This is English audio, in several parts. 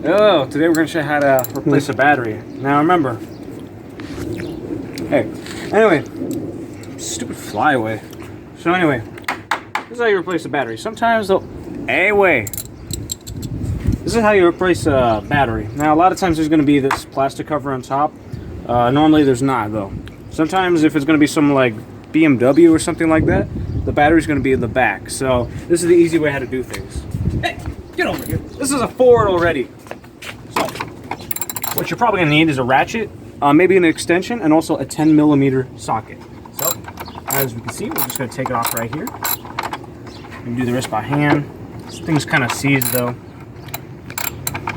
Oh, today we're going to show you how to replace a battery. Now remember, hey, anyway, stupid fly away. So anyway, this is how you replace a battery. Sometimes they'll, anyway, this is how you replace a battery. Now a lot of times there's going to be this plastic cover on top. Normally there's not though. Sometimes if it's going to be some like BMW or something like that, the battery's going to be in the back. So this is the easy way how to do things. Hey, get over here. This is a Ford already. So what you're probably going to need is a ratchet, maybe an extension, and also a 10mm socket. So as we can see, we're just going to take it off right here and do the rest by hand. This thing's kind of seized though,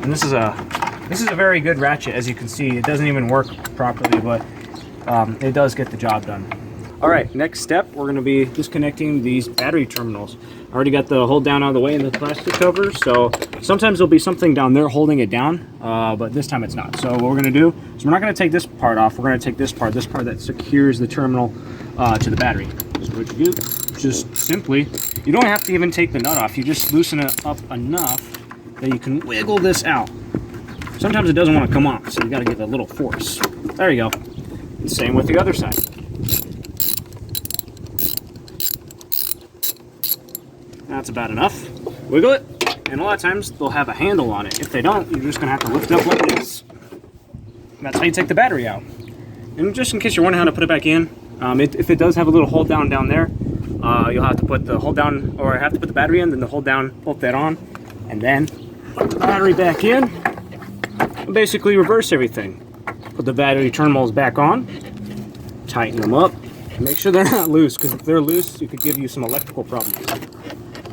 and this is a very good ratchet. As you can see, it doesn't even work properly, but it does get the job done. All right, next step, we're going to be disconnecting these battery terminals. I already got the hold down out of the way in the plastic cover, so sometimes there'll be something down there holding it down, but this time it's not. So what we're going to do is we're not going to take this part off. We're going to take this part that secures the terminal to the battery. So what you do, just simply, you don't have to even take the nut off. You just loosen it up enough that you can wiggle this out. Sometimes it doesn't want to come off, so you got to give it a little force. There you go. And same with the other side. That's about enough. Wiggle it, and a lot of times they'll have a handle on it. If they don't, you're just gonna have to lift it up like this. And that's how you take the battery out. And just in case you're wondering how to put it back in, if it does have a little hold down there, you'll have to put the hold down, or have to put the battery in, then the hold down, bolt that on, and then put the battery back in, and basically reverse everything. Put the battery terminals back on, tighten them up, and make sure they're not loose, because if they're loose, it could give you some electrical problems.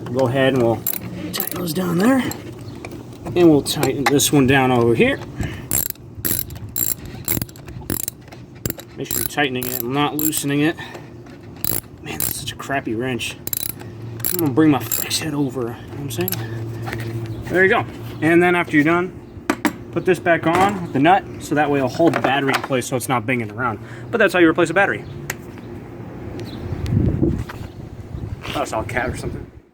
Go ahead and we'll tighten those down there, and we'll tighten this one down over here. Make sure you're tightening it and not loosening it. Man, that's such a crappy wrench. I'm gonna bring my flex head over, you know what I'm saying? There you go. And then after you're done, put this back on with the nut, so that way it'll hold the battery in place so it's not banging around. But that's how you replace a battery. Oh, it's all cat or something.